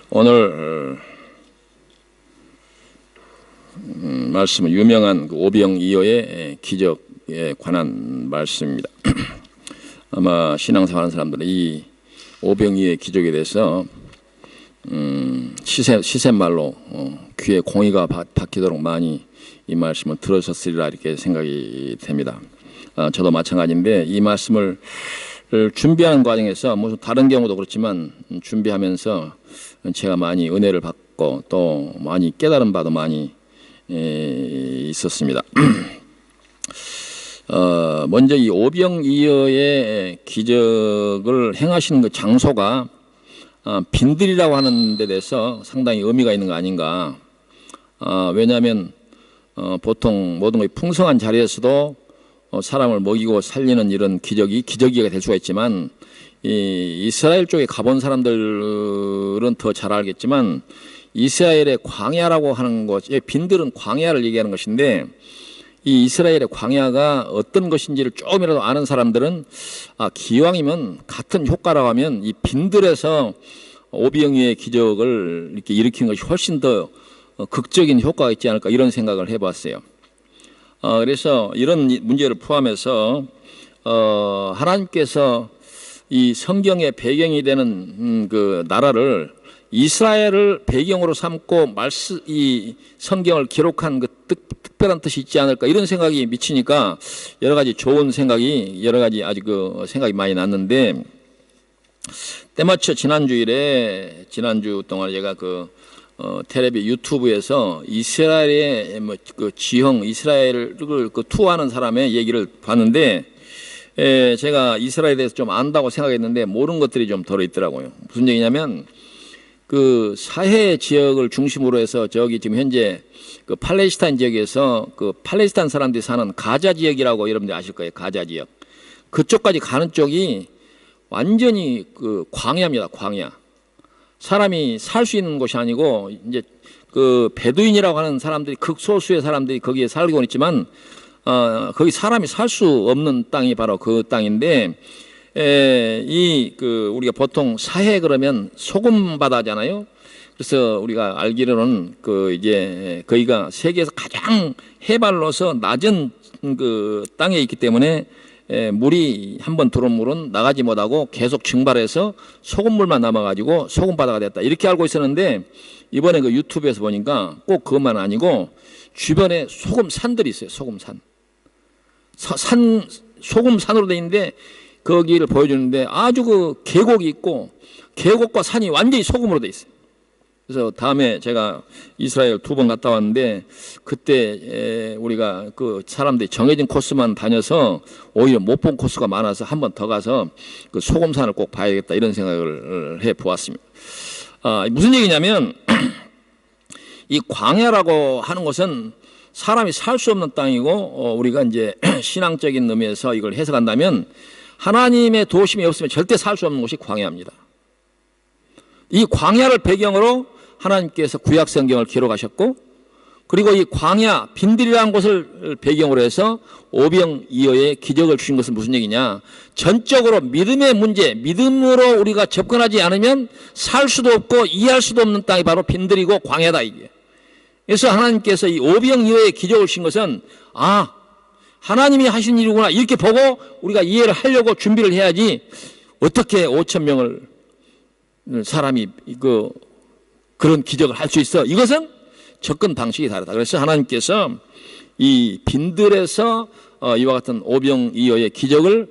오늘 말씀은 유명한 오병이어의 기적에 관한 말씀입니다. 아마 신앙생활 하는 사람들은 이 오병이어의 기적에 대해서 시샘말로 귀에 공의가 박히도록 많이 이 말씀을 들으셨으리라 이렇게 생각이 됩니다. 저도 마찬가지인데 이 말씀을 준비하는 과정에서 무슨 다른 경우도 그렇지만 준비하면서 제가 많이 은혜를 받고 또 많이 깨달은 바도 많이 있었습니다. 먼저 이 오병이어의 기적을 행하시는 그 장소가 빈들이라고 하는 데 대해서 상당히 의미가 있는 거 아닌가. 왜냐하면 보통 모든 것이 풍성한 자리에서도 사람을 먹이고 살리는 이런 기적이가 될 수가 있지만 이 이스라엘 쪽에 가본 사람들은 더 잘 알겠지만 이스라엘의 광야라고 하는 것, 빈들은 광야를 얘기하는 것인데 이 이스라엘의 광야가 어떤 것인지를 조금이라도 아는 사람들은 기왕이면 같은 효과라고 하면 이 빈들에서 오병이어의 기적을 이렇게 일으키는 것이 훨씬 더 극적인 효과가 있지 않을까 이런 생각을 해봤어요. 그래서 이런 문제를 포함해서 하나님께서 이 성경의 배경이 되는 그 나라를 이스라엘을 배경으로 삼고 이 성경을 기록한 그 특별한 뜻이 있지 않을까 이런 생각이 미치니까 여러 가지 좋은 생각이 여러 가지 아주 그 생각이 많이 났는데 때마쳐 지난주 동안 제가 텔레비 유튜브에서 이스라엘의 그 지형 이스라엘을 그 투어하는 사람의 얘기를 봤는데 제가 이스라엘에 대해서 좀 안다고 생각했는데 모르는 것들이 좀 들어있더라고요. 무슨 얘기냐면 그 사해 지역을 중심으로 해서 저기 지금 현재 그 팔레스타인 지역에서 그 팔레스타인 사람들이 사는 가자 지역이라고 여러분들 아실 거예요. 가자 지역. 그쪽까지 가는 쪽이 완전히 그 광야입니다. 광야. 사람이 살 수 있는 곳이 아니고 이제 그 베두인이라고 하는 사람들이 극소수의 사람들이 거기에 살고 있지만 거기 사람이 살 수 없는 땅이 바로 그 땅인데 우리가 보통 사해 그러면 소금 바다잖아요. 그래서 우리가 알기로는 거기가 세계에서 가장 해발로서 낮은 그 땅에 있기 때문에 물이 한번 들어온 물은 나가지 못하고 계속 증발해서 소금물만 남아가지고 소금바다가 됐다 이렇게 알고 있었는데 이번에 그 유튜브에서 보니까 꼭 그것만 아니고 주변에 소금산들이 있어요. 소금산. 소금산으로 돼 있는데 거기를 보여주는데 아주 그 계곡이 있고 계곡과 산이 완전히 소금으로 돼 있어요. 그래서 다음에 제가 이스라엘 2번 갔다 왔는데 그때 우리가 그 사람들이 정해진 코스만 다녀서 오히려 못 본 코스가 많아서 한 번 더 가서 그 소금산을 꼭 봐야겠다 이런 생각을 해 보았습니다. 무슨 얘기냐면 이 광야라고 하는 것은 사람이 살 수 없는 땅이고 우리가 이제 신앙적인 의미에서 이걸 해석한다면 하나님의 도우심이 없으면 절대 살 수 없는 곳이 광야입니다. 이 광야를 배경으로 하나님께서 구약 성경을 기록하셨고 그리고 이 광야 빈들이라는 곳을 배경으로 해서 오병이어의 기적을 주신 것은 무슨 얘기냐? 전적으로 믿음의 문제, 믿음으로 우리가 접근하지 않으면 살 수도 없고 이해할 수도 없는 땅이 바로 빈들이고 광야다 이게. 그래서 하나님께서 이 오병이어의 기적을 주신 것은 하나님이 하신 일이구나 이렇게 보고 우리가 이해를 하려고 준비를 해야지 어떻게 5천 명을 사람이 그런 기적을 할 수 있어. 이것은 접근 방식이 다르다. 그래서 하나님께서 이 빈들에서 이와 같은 오병이어의 기적을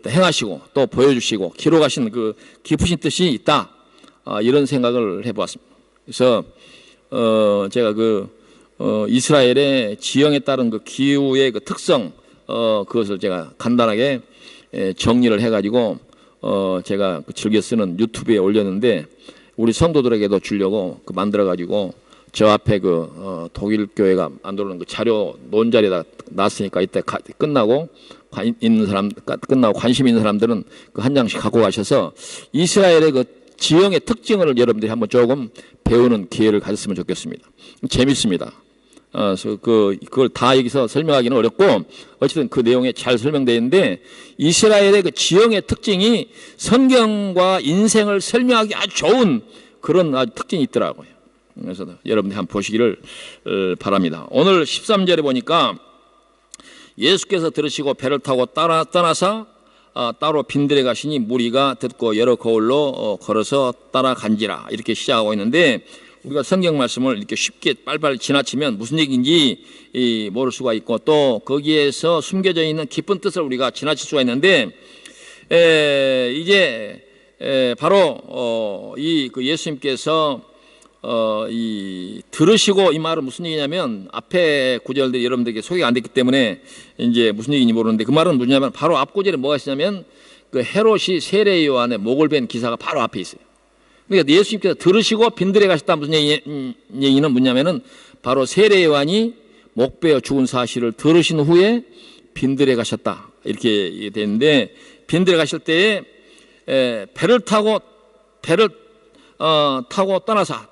행하시고 또 보여주시고 기록하신 그 깊으신 뜻이 있다. 이런 생각을 해보았습니다. 그래서 제가 이스라엘의 지형에 따른 그 기후의 그 특성 그것을 제가 간단하게 정리를 해가지고 제가 즐겨 쓰는 유튜브에 올렸는데 우리 성도들에게도 주려고 만들어가지고 저 앞에 독일 교회가 만들어놓은 그 자료 논자리에다 놨으니까 이때 끝나고 관심 있는 사람들은 그 한 장씩 갖고 가셔서 이스라엘의 그 지형의 특징을 여러분들이 한번 조금 배우는 기회를 가졌으면 좋겠습니다. 재밌습니다. 그걸 다 여기서 설명하기는 어렵고 어쨌든 그 내용에 잘 설명되어 있는데 이스라엘의 그 지형의 특징이 성경과 인생을 설명하기 아주 좋은 그런 아주 특징이 있더라고요. 그래서 여러분들 한번 보시기를 바랍니다. 오늘 13절에 보니까 예수께서 들으시고 배를 타고 떠나서 따로 빈들에 가시니 무리가 듣고 여러 거울로 걸어서 따라간지라 이렇게 시작하고 있는데 우리가 성경 말씀을 이렇게 쉽게 빨리빨리 지나치면 무슨 얘기인지 모를 수가 있고 또 거기에서 숨겨져 있는 깊은 뜻을 우리가 지나칠 수가 있는데 이제 바로 그 예수님께서 들으시고 이 말은 무슨 얘기냐면 앞에 구절들이 여러분들에게 소개가 안 됐기 때문에 이제 무슨 얘기인지 모르는데 그 말은 뭐냐면 바로 앞 구절에 뭐가 있냐면 그 헤롯이 세례 요한의 목을 벤 기사가 바로 앞에 있어요. 그러니까 예수님께서 들으시고 빈들에 가셨다 무슨 얘기는 뭐냐면은 바로 세례 요한이 목 베어 죽은 사실을 들으신 후에 빈들에 가셨다 이렇게 되는데 빈들에 가실 때에 배를 타고 떠나서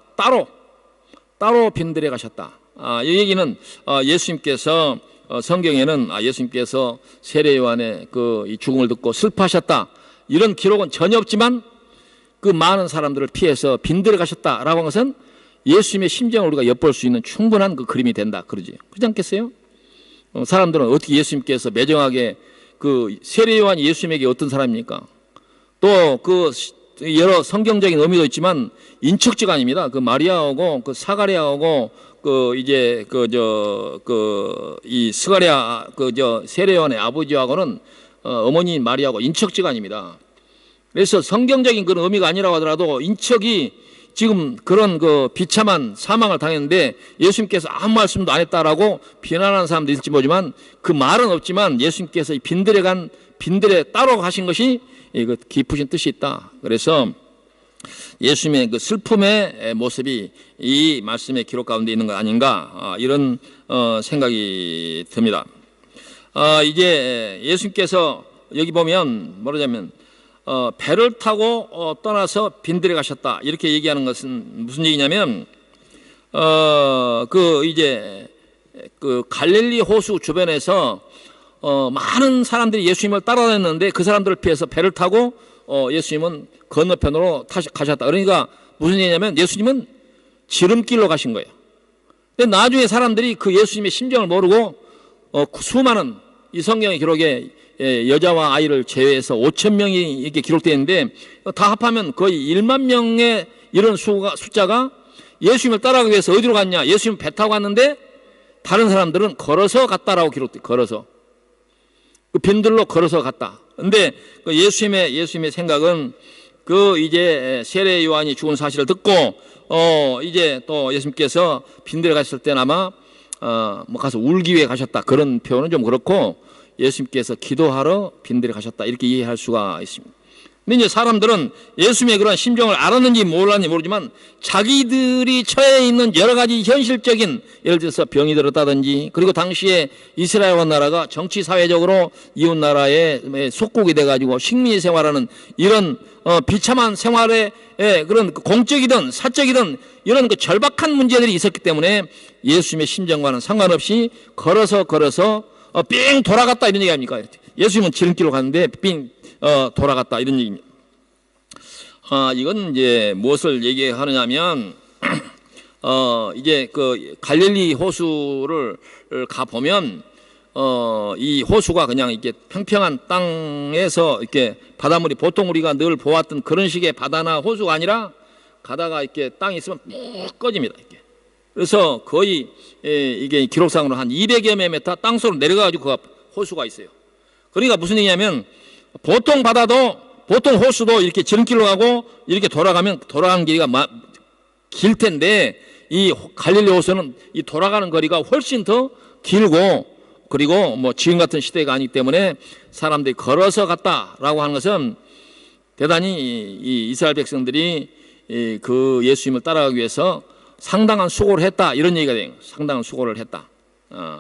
따로 빈들에 가셨다. 이 얘기는 예수님께서 성경에는 예수님께서 세례 요한의 이 죽음을 듣고 슬퍼하셨다 이런 기록은 전혀 없지만 그 많은 사람들을 피해서 빈들에 가셨다라고 한 것은 예수님의 심정을 우리가 엿볼 수 있는 충분한 그 그림이 된다 그러지. 그렇지 않겠어요? 사람들은 어떻게 예수님께서 매정하게 그 세례 요한이 예수님에게 어떤 사람입니까? 또 그 여러 성경적인 의미도 있지만 인척지가 아닙니다. 그 마리아하고 그 사가랴하고 이 스가랴 세례 요한의 아버지하고는 어머니 마리아하고 인척지가 아닙니다. 그래서 성경적인 그런 의미가 아니라고 하더라도 인척이 지금 그런 그 비참한 사망을 당했는데 예수님께서 아무 말씀도 안 했다라고 비난하는 사람도 있을지 모르지만 그 말은 없지만 예수님께서 이 빈들에 따로 가신 것이 그 깊으신 뜻이 있다. 그래서 예수님의 그 슬픔의 모습이 이 말씀의 기록 가운데 있는 것 아닌가 이런 생각이 듭니다. 이제 예수님께서 여기 보면 뭐라냐면 배를 타고 떠나서 빈들에 가셨다 이렇게 얘기하는 것은 무슨 얘기냐면 그 갈릴리 호수 주변에서 많은 사람들이 예수님을 따라다녔는데 그 사람들을 피해서 배를 타고 예수님은 건너편으로 가셨다. 그러니까 무슨 얘기냐면 예수님은 지름길로 가신 거예요. 근데 나중에 사람들이 그 예수님의 심정을 모르고 수많은 이 성경의 기록에 여자와 아이를 제외해서 5,000명이 이렇게 기록되어 있는데 다 합하면 거의 1만 명의 이런 숫자가 예수님을 따라가기 위해서 어디로 갔냐? 예수님 배 타고 갔는데 다른 사람들은 걸어서 갔다라고 기록돼. 걸어서 그 빈들로 걸어서 갔다. 근데 그 예수님의 생각은 그 이제 세례 요한이 죽은 사실을 듣고 이제 또 예수님께서 빈들에 갔을 때는 아마 뭐 가서 울기 위해 가셨다 그런 표현은 좀 그렇고 예수님께서 기도하러 빈들에 가셨다 이렇게 이해할 수가 있습니다. 근데 이제 사람들은 예수님의 그런 심정을 알았는지 몰랐는지 모르지만 자기들이 처해 있는 여러 가지 현실적인 예를 들어서 병이 들었다든지 그리고 당시에 이스라엘 나라가 정치 사회적으로 이웃 나라의 속국이 돼가지고 식민지 생활하는 이런 비참한 생활의 그런 공적이든 사적이든 이런 그 절박한 문제들이 있었기 때문에 예수님의 심정과는 상관없이 걸어서 삥 돌아갔다 이런 얘기 아닙니까? 예수님은 지름길로 갔는데 삥 돌아갔다 이런 얘기입니다. 이건 이제 무엇을 얘기하느냐면 이제 그 갈릴리 호수를 가 보면 이 호수가 그냥 이렇게 평평한 땅에서 이렇게 바닷물이 보통 우리가 늘 보았던 그런 식의 바다나 호수가 아니라 가다가 이렇게 땅이 있으면 푹 꺼집니다. 이렇게. 그래서 거의 이게 기록상으로 한 200여 메타 땅속으로 내려가지고 그 호수가 있어요. 그러니까 무슨 얘기냐면 보통 바다도 보통 호수도 이렇게 지름길로 가고 이렇게 돌아가면 돌아가는 길이가 길 텐데 이 갈릴리 호수는 이 돌아가는 거리가 훨씬 더 길고 그리고 뭐 지금 같은 시대가 아니기 때문에 사람들이 걸어서 갔다라고 하는 것은 대단히 이 이스라엘 백성들이 그 예수님을 따라가기 위해서 상당한 수고를 했다 이런 얘기가 돼요. 상당한 수고를 했다.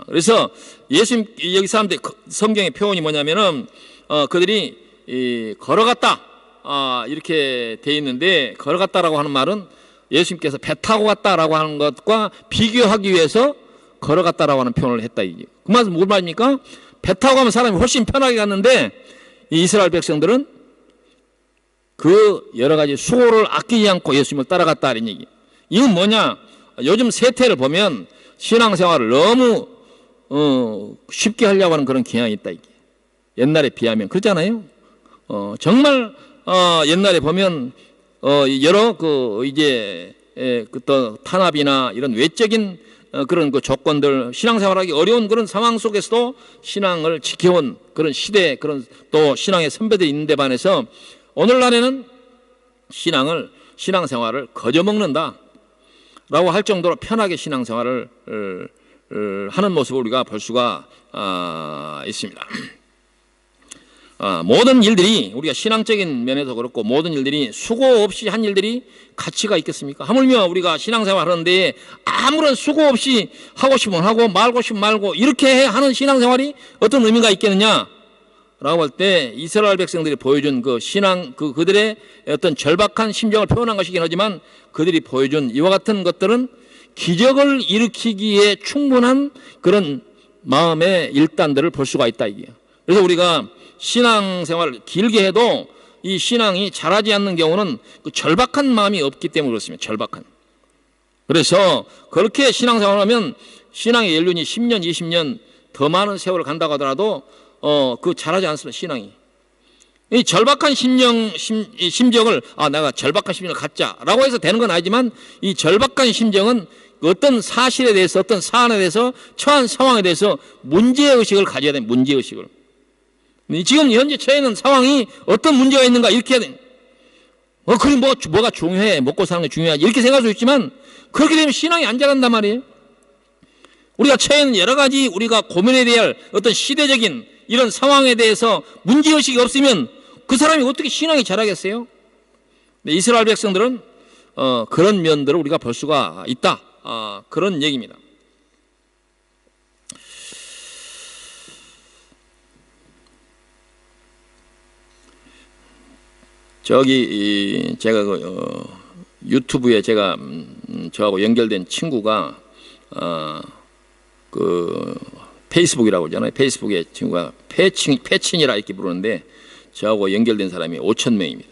그래서 예수님 여기 사람들 성경의 표현이 뭐냐면은 그들이 걸어갔다 이렇게 돼 있는데 걸어갔다라고 하는 말은 예수님께서 배 타고 갔다라고 하는 것과 비교하기 위해서 걸어갔다라고 하는 표현을 했다. 이게 그 말은 무슨 말입니까? 배 타고 가면 사람이 훨씬 편하게 갔는데 이 이스라엘 백성들은 그 여러 가지 수고를 아끼지 않고 예수님을 따라갔다 이런 얘기. 이건 뭐냐? 요즘 세태를 보면 신앙생활을 너무 쉽게 하려고 하는 그런 경향이 있다. 이게 옛날에 비하면 그렇잖아요. 정말 옛날에 보면 여러 그 이제 또 탄압이나 이런 외적인 그런 그 조건들, 신앙생활하기 어려운 그런 상황 속에서도 신앙을 지켜온 그런 시대, 그런 또 신앙의 선배들이 있는데 반해서 오늘날에는 신앙생활을 거저먹는다 라고 할 정도로 편하게 신앙생활을 하는 모습을 우리가 볼 수가 있습니다. 모든 일들이 우리가 신앙적인 면에서 그렇고 모든 일들이 수고 없이 한 일들이 가치가 있겠습니까? 하물며 우리가 신앙생활 하는데 아무런 수고 없이 하고 싶으면 하고 말고 싶으면 말고 이렇게 하는 신앙생활이 어떤 의미가 있겠느냐 라고 할 때 이스라엘 백성들이 보여준 그 신앙 그들의 어떤 절박한 심정을 표현한 것이긴 하지만 그들이 보여준 이와 같은 것들은 기적을 일으키기에 충분한 그런 마음의 일단들을 볼 수가 있다 이게요. 그래서 우리가 신앙생활을 길게 해도 이 신앙이 자라지 않는 경우는 그 절박한 마음이 없기 때문에 그렇습니다. 절박한. 그래서 그렇게 신앙생활을 하면 신앙의 연륜이 10년, 20년 더 많은 세월을 간다고 하더라도 그 자라지 않습니다. 신앙이. 이 절박한 심정을 내가 절박한 심정을 갖자라고 해서 되는 건 아니지만 이 절박한 심정은 어떤 사실에 대해서 어떤 사안에 대해서 처한 상황에 대해서 문제의식을 가져야 됩니다. 문제의식을. 지금 현재 처해 있는 상황이 어떤 문제가 있는가 이렇게 해야 돼. 그게 뭐가 중요해. 먹고 사는 게 중요하지. 이렇게 생각할 수 있지만 그렇게 되면 신앙이 안 자란단 말이에요. 우리가 처해 있는 여러 가지 우리가 고민해야 될 어떤 시대적인 이런 상황에 대해서 문제의식이 없으면 그 사람이 어떻게 신앙이 자라겠어요? 이스라엘 백성들은 그런 면들을 우리가 볼 수가 있다. 그런 얘기입니다. 제가 유튜브에 제가 저하고 연결된 친구가 그 페이스북이라고 하잖아요. 페이스북에 친구가 패친이라 이렇게 부르는데 저하고 연결된 사람이 5,000명입니다.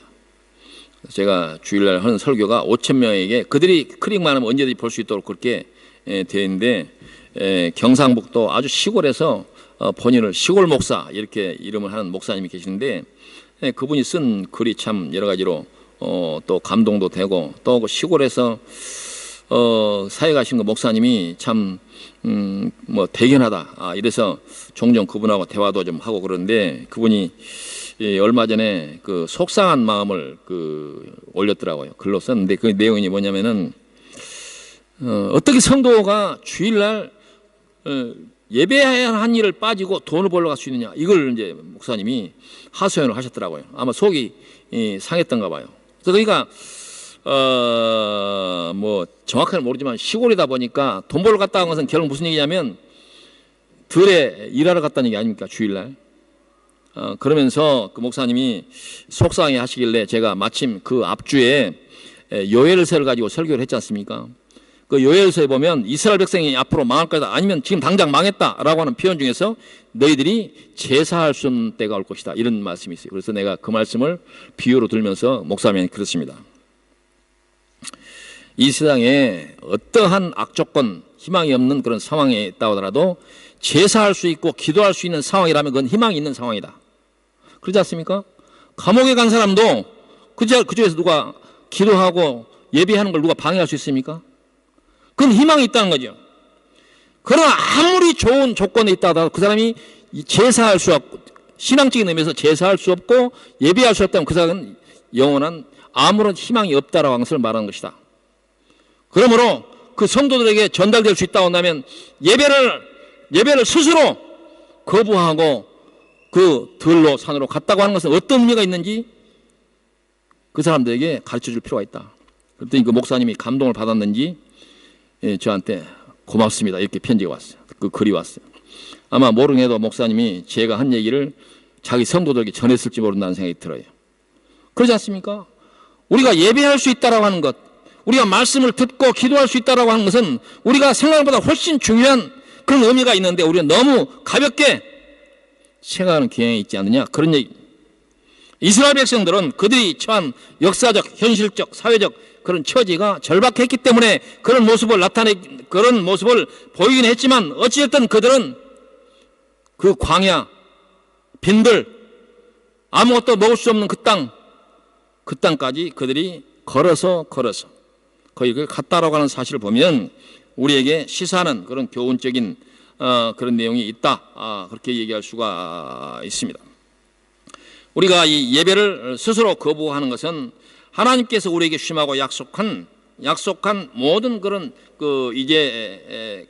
제가 주일날 하는 설교가 5,000명에게 그들이 클릭만 하면 언제든지 볼 수 있도록 그렇게 되어 있는데 경상북도 아주 시골에서 본인을 시골 목사 이렇게 이름을 하는 목사님이 계시는데 그분이 쓴 글이 참 여러 가지로 또 감동도 되고 또 그 시골에서 사회 가신 그 목사님이 참 뭐 대견하다 이래서 종종 그분하고 대화도 좀 하고 그러는데 그분이 얼마 전에 그 속상한 마음을 올렸더라고요. 글로 썼는데 그 내용이 뭐냐면은 어떻게 성도가 주일날 예배해야 한 일을 빠지고 돈을 벌러 갈 수 있느냐 이걸 이제 목사님이 하소연을 하셨더라고요. 아마 속이 상했던가 봐요. 그래서 그러니까 뭐 정확하게 모르지만 시골이다 보니까 돈 벌러 갔다 온 것은 결국 무슨 얘기냐면 들에 일하러 갔다는 얘기 아닙니까 주일날. 그러면서 그 목사님이 속상해 하시길래 제가 마침 그 앞주에 요엘서를 가지고 설교를 했지 않습니까? 그 요엘서에 보면 이스라엘 백성이 앞으로 망할 거다 아니면 지금 당장 망했다라고 하는 표현 중에서 너희들이 제사할 수 없는 때가 올 것이다 이런 말씀이 있어요. 그래서 내가 그 말씀을 비유로 들면서 목사님이 그렇습니다. 이 세상에 어떠한 악조건 희망이 없는 그런 상황에 있다 하더라도 제사할 수 있고 기도할 수 있는 상황이라면 그건 희망이 있는 상황이다. 그렇지 않습니까? 감옥에 간 사람도 그중에서 누가 기도하고 예배하는 걸 누가 방해할 수 있습니까? 그건 희망이 있다는 거죠. 그러나 아무리 좋은 조건에 있다 하더라도 그 사람이 제사할 수 없고 신앙적인 의미에서 제사할 수 없고 예배할 수 없다면 그 사람은 영원한 아무런 희망이 없다라고 하는 것을 말하는 것이다. 그러므로 그 성도들에게 전달될 수 있다고 한다면 예배를 스스로 거부하고 그 들로 산으로 갔다고 하는 것은 어떤 의미가 있는지 그 사람들에게 가르쳐 줄 필요가 있다. 그랬더니 그 목사님이 감동을 받았는지 저한테 고맙습니다 이렇게 편지가 왔어요. 그 글이 왔어요. 아마 모르긴 해도 목사님이 제가 한 얘기를 자기 성도들에게 전했을지 모른다는 생각이 들어요. 그렇지 않습니까? 우리가 예배할 수 있다라고 하는 것, 우리가 말씀을 듣고 기도할 수 있다라고 하는 것은 우리가 생각보다 훨씬 중요한 그런 의미가 있는데 우리는 너무 가볍게 생각하는 경향이 있지 않느냐, 그런 얘기. 이스라엘 백성들은 그들이 처한 역사적, 현실적, 사회적 그런 처지가 절박했기 때문에 그런 모습을 그런 모습을 보이긴 했지만 어찌됐든 그들은 그 광야, 빈들, 아무것도 먹을 수 없는 그 땅까지 그들이 걸어서 거기를 갔다라고 하는 사실을 보면 우리에게 시사하는 그런 교훈적인 그런 내용이 있다, 그렇게 얘기할 수가 있습니다. 우리가 이 예배를 스스로 거부하는 것은 하나님께서 우리에게 주심하고 약속한 모든 그런 이제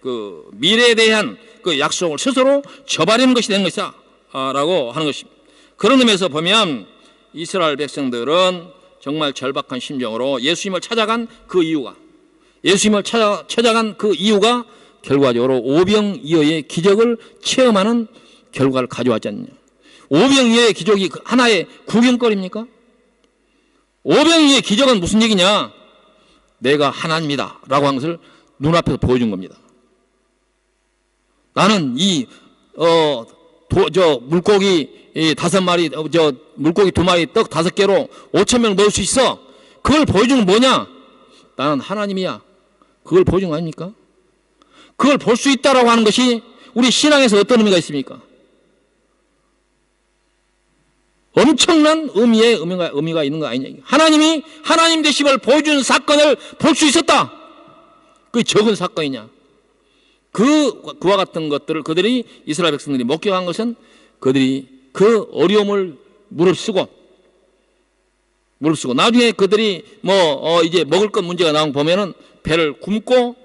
미래에 대한 그 약속을 스스로 저버리는 것이 되는 것이다, 라고 하는 것입니다. 그런 의미에서 보면 이스라엘 백성들은 정말 절박한 심정으로 예수님을 찾아간 그 이유가 결과적으로 오병이어의 기적을 체험하는 결과를 가져왔지 않느냐. 오병이어의 기적이 하나의 구경거리입니까? 오병이어의 기적은 무슨 얘기냐? 내가 하나님이다 라고 하는 것을 눈앞에서 보여준 겁니다. 나는 물고기 5마리, 물고기 2마리, 떡 5개로 5,000명 넣을 수 있어. 그걸 보여준 건 뭐냐? 나는 하나님이야. 그걸 보여준 거 아닙니까? 그걸 볼 수 있다라고 하는 것이 우리 신앙에서 어떤 의미가 있습니까? 엄청난 의미가 있는 거 아니냐. 하나님이 하나님 되심을 보여주는 사건을 볼 수 있었다. 그게 적은 사건이냐. 그와 같은 것들을 그들이 이스라엘 백성들이 목격한 것은 그들이 그 어려움을 무릅쓰고 나중에 그들이 이제 먹을 것 문제가 나온 보면은 배를 굶고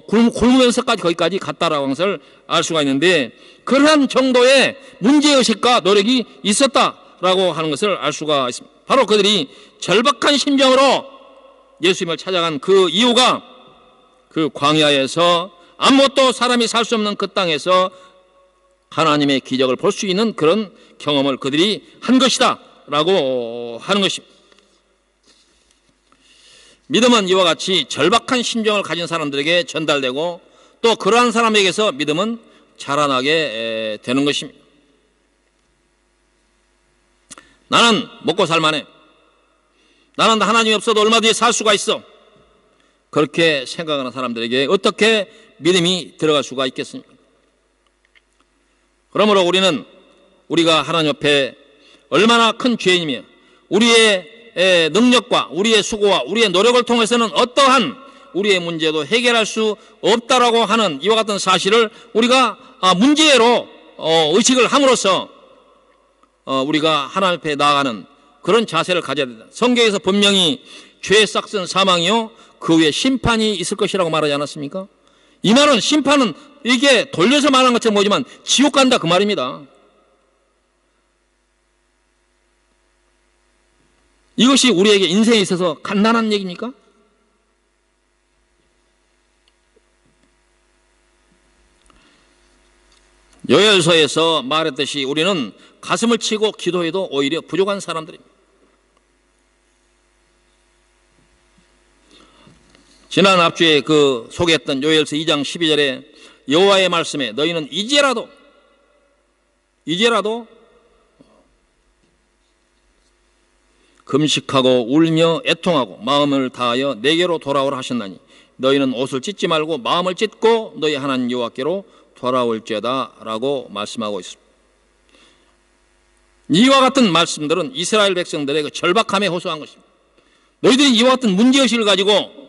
굶으면서까지 거기까지 갔다라고 하는 것을 알 수가 있는데 그러한 정도의 문제의식과 노력이 있었다라고 하는 것을 알 수가 있습니다. 바로 그들이 절박한 심정으로 예수님을 찾아간 그 이유가 그 광야에서 아무것도 사람이 살 수 없는 그 땅에서 하나님의 기적을 볼 수 있는 그런 경험을 그들이 한 것이다 라고 하는 것입니다. 믿음은 이와 같이 절박한 심정을 가진 사람들에게 전달되고 또 그러한 사람에게서 믿음은 자라나게 되는 것입니다. 나는 먹고 살만해. 나는 하나님이 없어도 얼마든지 살 수가 있어. 그렇게 생각하는 사람들에게 어떻게 믿음이 들어갈 수가 있겠습니까? 그러므로 우리가 하나님 앞에 얼마나 큰 죄인이며 우리의 능력과 우리의 수고와 우리의 노력을 통해서는 어떠한 우리의 문제도 해결할 수 없다라고 하는 이와 같은 사실을 우리가 문제로 의식을 함으로써 우리가 하나님 앞에 나아가는 그런 자세를 가져야 된다. 성경에서 분명히 죄의 싹은 사망이요 그 후에 심판이 있을 것이라고 말하지 않았습니까? 이 말은 심판은 이게 돌려서 말하는 것처럼 보이지만 지옥 간다 그 말입니다. 이것이 우리에게 인생에 있어서 간단한 얘기입니까? 요엘서에서 말했듯이 우리는 가슴을 치고 기도해도 오히려 부족한 사람들입니다. 지난 앞주에 소개했던 요엘서 2장 12절에 여호와의 말씀에 너희는 이제라도 금식하고 울며 애통하고 마음을 다하여 내게로 돌아오라 하셨나니 너희는 옷을 찢지 말고 마음을 찢고 너희 하나님 여호와께로 돌아올지어다 라고 말씀하고 있습니다. 이와 같은 말씀들은 이스라엘 백성들의 그 절박함에 호소한 것입니다. 너희들이 이와 같은 문제의식을 가지고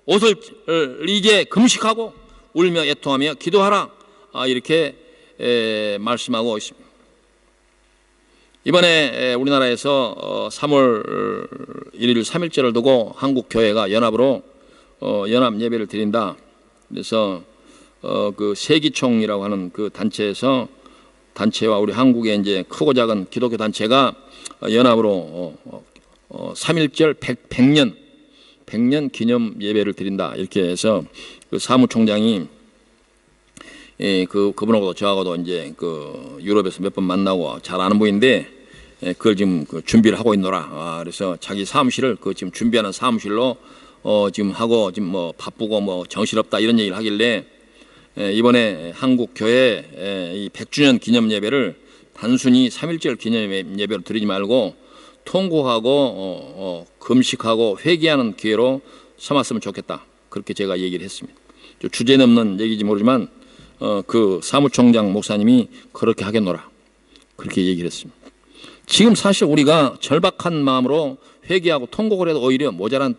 옷을 이제 금식하고 울며 애통하며 기도하라 이렇게 말씀하고 있습니다. 이번에 우리나라에서 3월 1일 3.1절을 두고 한국 교회가 연합으로 연합 예배를 드린다. 그래서 그 세기총이라고 하는 그 단체와 우리 한국의 이제 크고 작은 기독교 단체가 연합으로 3.1절 100년 기념 예배를 드린다 이렇게 해서 그 사무총장이 그분하고도 저하고도 이제 유럽에서 몇 번 만나고 잘 아는 분인데 그걸 지금 준비를 하고 있노라. 그래서 자기 사무실을 지금 준비하는 사무실로 지금 하고 지금 바쁘고 정신없다 이런 얘기를 하길래 이번에 한국 교회 이 100주년 기념 예배를 단순히 3.1절 기념 예배로 드리지 말고 통곡하고 금식하고 회개하는 기회로 삼았으면 좋겠다. 그렇게 제가 얘기를 했습니다. 주제 넘는 얘기인지 모르지만 그 사무총장 목사님이 그렇게 하겠노라. 그렇게 얘기를 했습니다. 지금 사실 우리가 절박한 마음으로 회개하고 통곡을 해도 오히려 모자란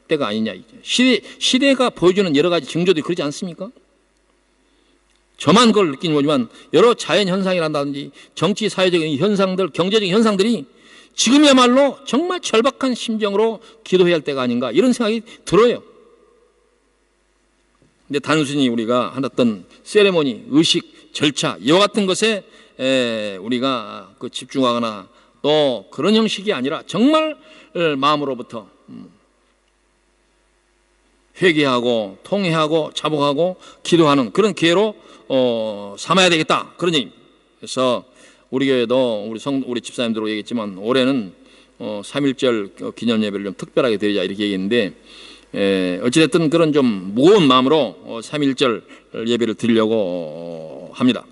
때가 아니냐. 시대가 보여주는 여러 가지 징조들이 그러지 않습니까? 저만 그걸 느끼는 거지만 여러 자연현상이란다든지 정치 사회적인 현상들, 경제적인 현상들이 지금이야말로 정말 절박한 심정으로 기도해야 할 때가 아닌가 이런 생각이 들어요. 근데 단순히 우리가 하던 세레모니, 의식, 절차 이와 같은 것에 우리가 집중하거나 또 그런 형식이 아니라 정말 마음으로부터 회개하고 통회하고 자복하고 기도하는 그런 기회로 삼아야 되겠다 그런 얘기입니다. 그래서 우리 교회도 우리 집사님들로 얘기했지만 올해는 3.1절 기념 예배를 좀 특별하게 드리자 이렇게 얘기했는데 어찌됐든 그런 좀 무거운 마음으로 3.1절 예배를 드리려고 합니다.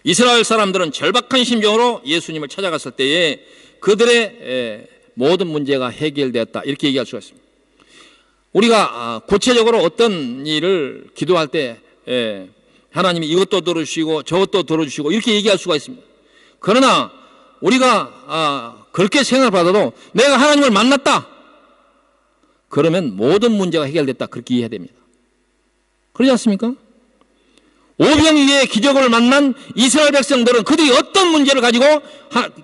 이스라엘 사람들은 절박한 심정으로 예수님을 찾아갔을 때에 그들의 모든 문제가 해결되었다 이렇게 얘기할 수가 있습니다. 우리가 구체적으로 어떤 일을 기도할 때 하나님이 이것도 들어주시고 저것도 들어주시고 이렇게 얘기할 수가 있습니다. 그러나 우리가 그렇게 생각을 받아도 내가 하나님을 만났다 그러면 모든 문제가 해결됐다 그렇게 이해해야 됩니다. 그러지 않습니까? 오병이어의 기적을 만난 이스라엘 백성들은 그들이 어떤 문제를 가지고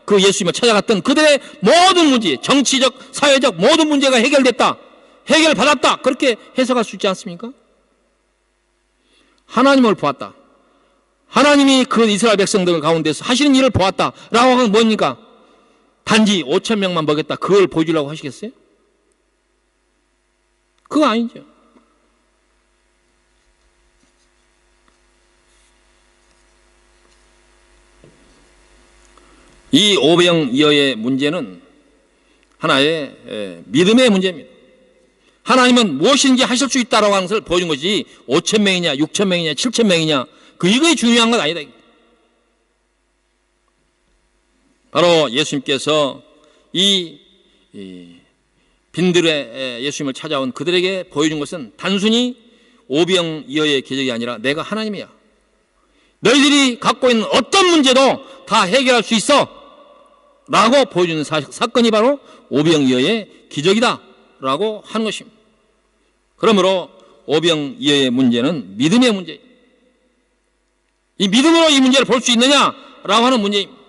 그 예수님을 찾아갔던 그들의 모든 문제, 정치적, 사회적 모든 문제가 해결됐다, 해결받았다 그렇게 해석할 수 있지 않습니까? 하나님을 보았다. 하나님이 그 이스라엘 백성들 가운데서 하시는 일을 보았다라고 하면 뭡니까? 단지 5,000명만 먹였다 그걸 보여주려고 하시겠어요? 그거 아니죠. 이 오병이어의 문제는 하나의 믿음의 문제입니다. 하나님은 무엇인지 하실 수 있다라고 하는 것을 보여준 것이 5,000명이냐 6,000명이냐 7,000명이냐 이거에 중요한 건 아니다. 바로 예수님께서 이 빈들의 예수님을 찾아온 그들에게 보여준 것은 단순히 오병이어의 기적이 아니라 내가 하나님이야. 너희들이 갖고 있는 어떤 문제도 다 해결할 수 있어 라고 보여주는 사건이 바로 오병이어의 기적이다 라고 하는 것입니다. 그러므로 오병이어의 문제는 믿음의 문제입니다. 이 믿음으로 이 문제를 볼 수 있느냐라고 하는 문제입니다.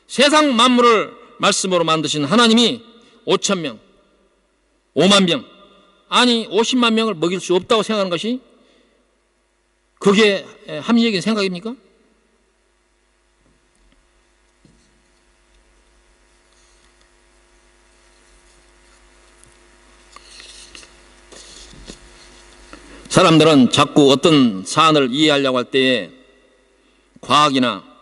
세상 만물을 말씀으로 만드신 하나님이 5,000명, 5만 명, 아니 50만 명을 먹일 수 없다고 생각하는 것이 그게 합리적인 생각입니까? 사람들은 자꾸 어떤 사안을 이해하려고 할 때에 과학이나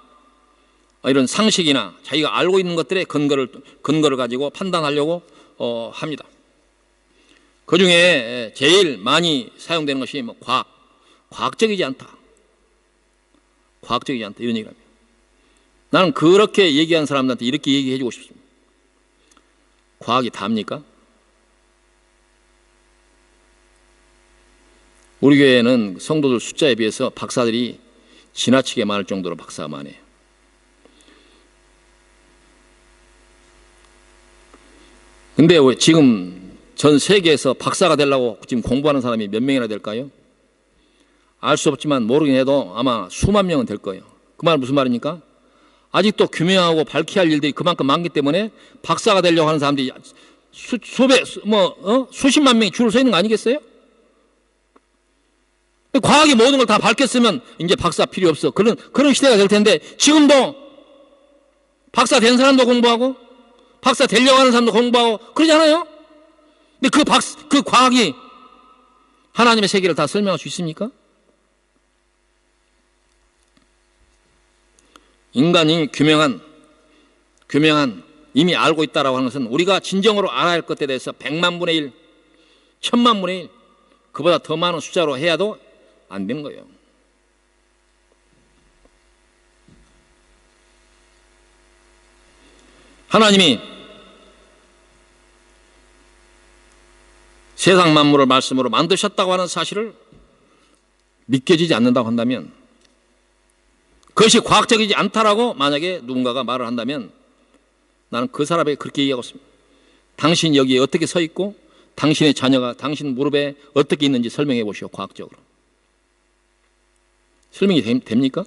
이런 상식이나 자기가 알고 있는 것들의 근거를 가지고 판단하려고 합니다. 그 중에 제일 많이 사용되는 것이 과학적이지 않다. 과학적이지 않다. 이런 얘기를 합니다. 나는 그렇게 얘기한 사람들한테 이렇게 얘기해 주고 싶습니다. 과학이 답니까? 우리 교회에는 성도들 숫자에 비해서 박사들이 지나치게 많을 정도로 박사가 많아요. 근데 왜 지금 전 세계에서 박사가 되려고 지금 공부하는 사람이 몇 명이나 될까요? 알 수 없지만 모르긴 해도 아마 수만 명은 될 거예요. 그 말은 무슨 말입니까? 아직도 규명하고 밝혀야 할 일들이 그만큼 많기 때문에 박사가 되려고 하는 사람들이 수십만 명이 줄을 서 있는 거 아니겠어요? 과학이 모든 걸 다 밝혔으면 이제 박사 필요 없어. 그런 시대가 될 텐데 지금도 박사 된 사람도 공부하고 박사 되려고 하는 사람도 공부하고 그러잖아요. 근데 그 과학이 하나님의 세계를 다 설명할 수 있습니까? 인간이 규명한 이미 알고 있다라고 하는 것은 우리가 진정으로 알아야 할 것에 대해서 100만 분의 1, 1000만 분의 1 그보다 더 많은 숫자로 해야도 안 되는 거예요. 하나님이 세상 만물을 말씀으로 만드셨다고 하는 사실을 믿겨지지 않는다고 한다면, 그것이 과학적이지 않다라고 만약에 누군가가 말을 한다면 나는 그 사람에게 그렇게 얘기하고 있습니다. 당신 여기에 어떻게 서 있고 당신의 자녀가 당신 무릎에 어떻게 있는지 설명해 보시오. 과학적으로 설명이 됩니까?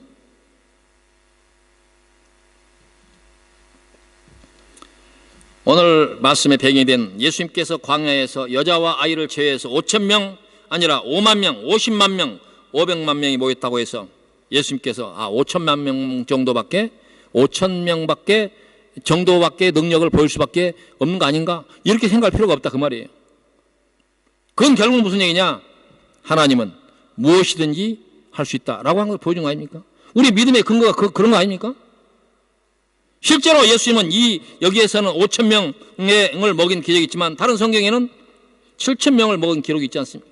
오늘 말씀의 배경이 된 예수님께서 광야에서 여자와 아이를 제외해서 5,000명 아니라 5만 명, 50만 명, 500만 명이 모였다고 해서 예수님께서 5천만 명 정도밖에 5,000명밖에 정도밖에 능력을 보일 수밖에 없는 거 아닌가? 이렇게 생각할 필요가 없다 그 말이에요. 그건 결국 무슨 얘기냐? 하나님은 무엇이든지 할 수 있다라고 한 걸 보여준 거 아닙니까? 우리 믿음의 근거가 그런 거 아닙니까? 실제로 예수님은 여기에서는 5,000명을 먹인 기적이 있지만 다른 성경에는 7,000명을 먹은 기록이 있지 않습니까?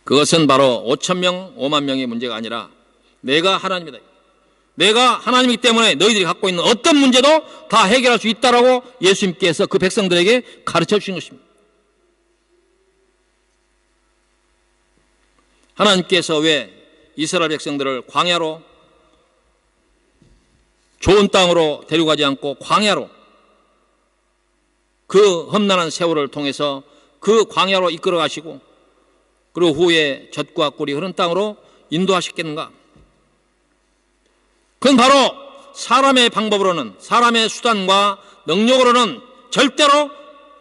그것은 바로 5,000명, 5만 명의 문제가 아니라 내가 하나님이다. 내가 하나님이기 때문에 너희들이 갖고 있는 어떤 문제도 다 해결할 수 있다라고 예수님께서 그 백성들에게 가르쳐 주신 것입니다. 하나님께서 왜 이스라엘 백성들을 광야로 좋은 땅으로 데려가지 않고 광야로 그 험난한 세월을 통해서 그 광야로 이끌어 가시고 그리고 후에 젖과 꿀이 흐르는 땅으로 인도하셨겠는가? 그건 바로 사람의 방법으로는, 사람의 수단과 능력으로는 절대로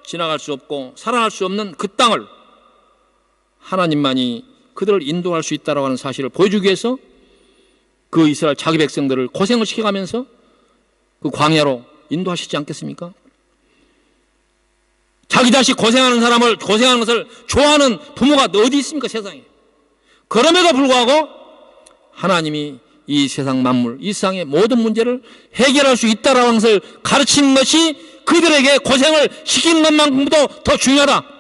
지나갈 수 없고 살아날 수 없는 그 땅을 하나님만이 그들을 인도할 수 있다고 하는 사실을 보여주기 위해서 그 이스라엘 자기 백성들을 고생을 시켜가면서 그 광야로 인도하시지 않겠습니까? 자기 자식 고생하는 것을 좋아하는 부모가 어디 있습니까, 세상에? 그럼에도 불구하고 하나님이 이 세상 만물, 이 세상의 모든 문제를 해결할 수 있다라는 것을 가르치는 것이 그들에게 고생을 시키는 것만큼도 더 중요하다.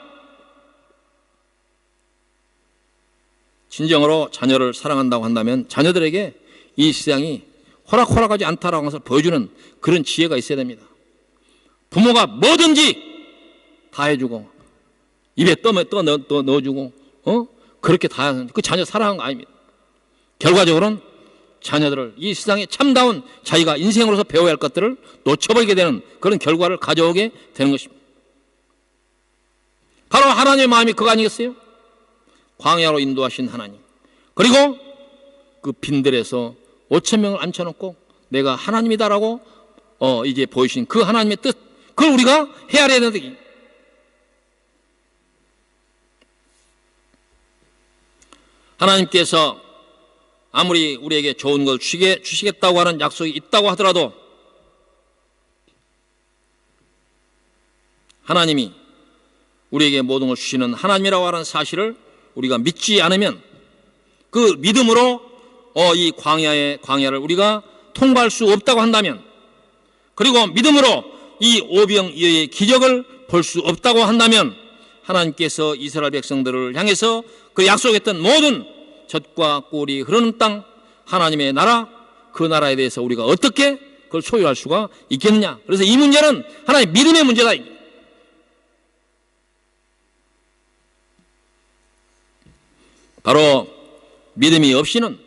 진정으로 자녀를 사랑한다고 한다면 자녀들에게 이 세상이 호락호락하지 않다라는 것을 보여주는 그런 지혜가 있어야 됩니다. 부모가 뭐든지 다 해주고 입에 떠 넣어주고 그렇게 다 하는 그 자녀 사랑하는 거 아닙니다. 결과적으로는 자녀들을 이 세상에 참다운 자기가 인생으로서 배워야 할 것들을 놓쳐버리게 되는 그런 결과를 가져오게 되는 것입니다. 바로 하나님의 마음이 그거 아니겠어요? 광야로 인도하신 하나님, 그리고 그 빈들에서 5,000명을 앉혀놓고 내가 하나님이다라고 이제 보이신 그 하나님의 뜻, 그걸 우리가 헤아려야 되는. 하나님께서 아무리 우리에게 좋은 걸 주시겠다고 하는 약속이 있다고 하더라도 하나님이 우리에게 모든 걸 주시는 하나님이라고 하는 사실을 우리가 믿지 않으면 그 믿음으로 이 광야를 우리가 통과할 수 없다고 한다면, 그리고 믿음으로 이 오병이어의 기적을 볼 수 없다고 한다면 하나님께서 이스라엘 백성들을 향해서 그 약속했던 모든 젖과 꿀이 흐르는 땅, 하나님의 나라, 그 나라에 대해서 우리가 어떻게 그걸 소유할 수가 있겠느냐. 그래서 이 문제는 하나의 믿음의 문제다. 바로 믿음이 없이는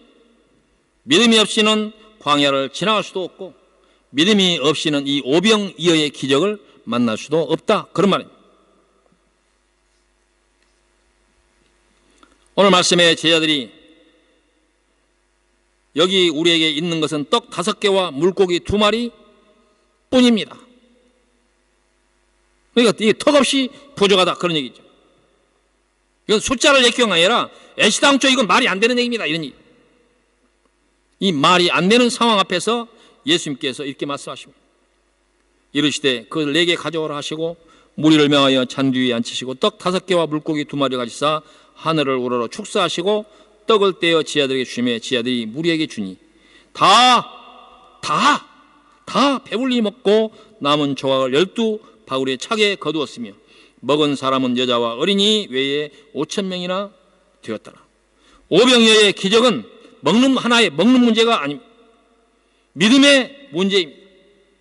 광야를 지나갈 수도 없고 믿음이 없이는 이 오병이어의 기적을 만날 수도 없다, 그런 말입니다. 오늘 말씀에 제자들이 여기 우리에게 있는 것은 떡 5개와 물고기 2마리 뿐입니다. 그러니까 이게 턱없이 부족하다, 그런 얘기죠. 이건 숫자를 얘기한 게 아니라 애시당초 이건 말이 안 되는 얘기입니다, 이런 얘기. 이 말이 안 되는 상황 앞에서 예수님께서 이렇게 말씀하십니다. 이르시되 그걸 4개 가져오라 하시고 무리를 명하여 잔디 위에 앉히시고 떡 5개와 물고기 2마리 가지사 하늘을 우러러 축사하시고 떡을 떼어 지하들에게 주매 지하들이 무리에게 주니 다 배불리 먹고 남은 조각을 12 바구니에 차게 거두었으며 먹은 사람은 여자와 어린이 외에 5,000명이나 되었더라. 오병이어의 기적은 하나의 먹는 문제가 아닙니다. 믿음의 문제입니다.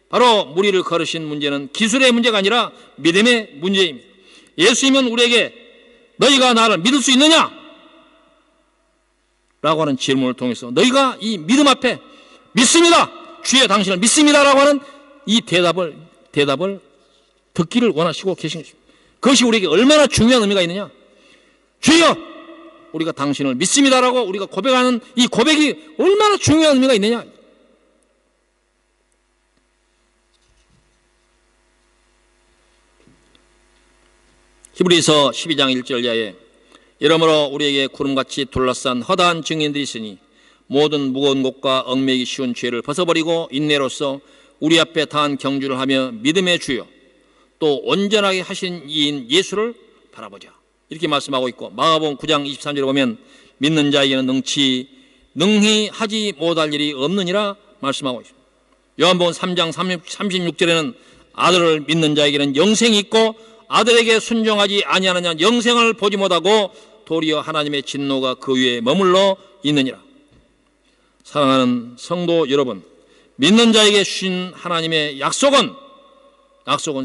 바로 무리를 걸으신 문제는 기술의 문제가 아니라 믿음의 문제입니다. 예수님은 우리에게 너희가 나를 믿을 수 있느냐? 라고 하는 질문을 통해서 너희가 이 믿음 앞에 믿습니다. 주여 당신을 믿습니다. 라고 하는 이 대답을 듣기를 원하시고 계신 것입니다. 그것이 우리에게 얼마나 중요한 의미가 있느냐? 주여 우리가 당신을 믿습니다. 라고 우리가 고백하는 이 고백이 얼마나 중요한 의미가 있느냐? 히브리서 12장 1절 이하에 이러므로 우리에게 구름같이 둘러싼 허다한 증인들이 있으니 모든 무거운 것과 얽매이기 쉬운 죄를 벗어버리고 인내로써 우리 앞에 다한 경주를 하며 믿음의 주요 또 온전하게 하신 이인 예수를 바라보자. 이렇게 말씀하고 있고 마가복음 9장 23절에 보면 믿는 자에게는 능히 하지 못할 일이 없느니라 말씀하고 있습니다. 요한복음 3장 36절에는 아들을 믿는 자에게는 영생이 있고 아들에게 순종하지 아니하는 자는 영생을 보지 못하고 도리어 하나님의 진노가 그 위에 머물러 있느니라. 사랑하는 성도 여러분, 믿는 자에게 주신 하나님의 약속은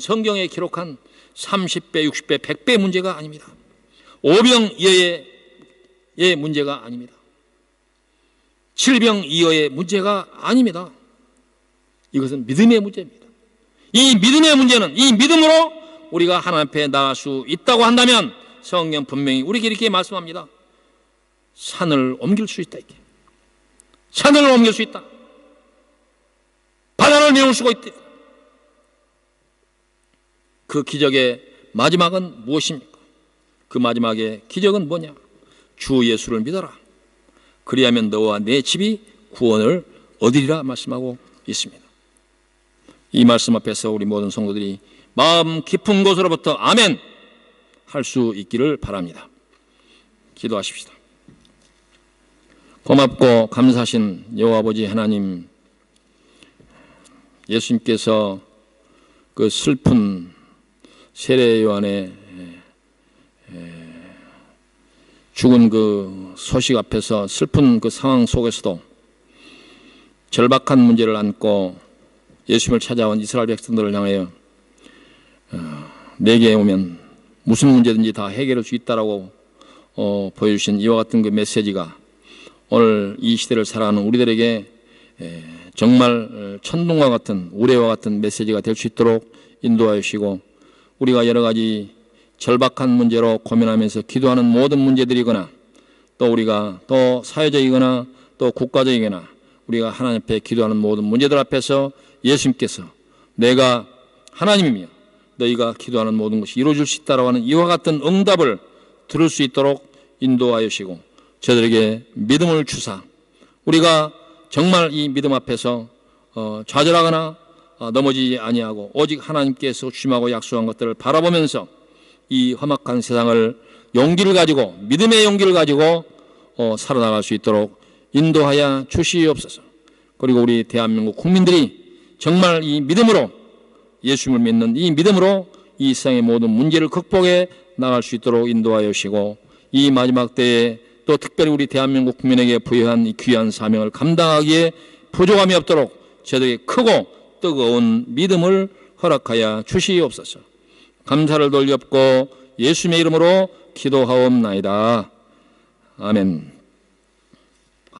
성경에 기록한 30배, 60배, 100배 문제가 아닙니다. 오병이어의 문제가 아닙니다. 칠병이어의 문제가 아닙니다. 이것은 믿음의 문제입니다. 이 믿음의 문제는 이 믿음으로 우리가 하나님 앞에 나갈 수 있다고 한다면 성경 분명히 우리에게 이렇게 말씀합니다. 산을 옮길 수 있다. 이게. 산을 옮길 수 있다. 바다를 메울 수가 있다. 그 기적의 마지막은 무엇입니까? 그 마지막의 기적은 뭐냐? 주 예수를 믿어라. 그리하면 너와 내 집이 구원을 얻으리라 말씀하고 있습니다. 이 말씀 앞에서 우리 모든 성도들이 마음 깊은 곳으로부터 아멘 할 수 있기를 바랍니다. 기도하십시다. 고맙고 감사하신 여호와 아버지 하나님, 예수님께서 그 슬픈 세례 요한의 죽은 그 소식 앞에서 슬픈 그 상황 속에서도 절박한 문제를 안고 예수님을 찾아온 이스라엘 백성들을 향하여 내게 오면 무슨 문제든지 다 해결할 수 있다라고 보여주신 이와 같은 그 메시지가 오늘 이 시대를 살아가는 우리들에게 정말 천둥과 같은 우레와 같은 메시지가 될 수 있도록 인도하여 주시고, 우리가 여러 가지 절박한 문제로 고민하면서 기도하는 모든 문제들이거나 또 우리가 또 사회적이거나 또 국가적이거나 우리가 하나님 앞에 기도하는 모든 문제들 앞에서 예수님께서 내가 하나님이며 너희가 기도하는 모든 것이 이루어질 수 있다라고 하는 이와 같은 응답을 들을 수 있도록 인도하여 주시고 저들에게 믿음을 주사 우리가 정말 이 믿음 앞에서 좌절하거나 넘어지지 아니하고 오직 하나님께서 주심하고 약속한 것들을 바라보면서 이 험악한 세상을 용기를 가지고 믿음의 용기를 가지고 살아나갈 수 있도록 인도하여 주시옵소서. 그리고 우리 대한민국 국민들이 정말 이 믿음으로 예수님을 믿는 이 믿음으로 이 세상의 모든 문제를 극복해 나갈 수 있도록 인도하여 주시고 이 마지막 때에 또 특별히 우리 대한민국 국민에게 부여한 이 귀한 사명을 감당하기에 부족함이 없도록 저들에게 크고 뜨거운 믿음을 허락하여 주시옵소서. 감사를 돌렸고 예수님의 이름으로 기도하옵나이다. 아멘.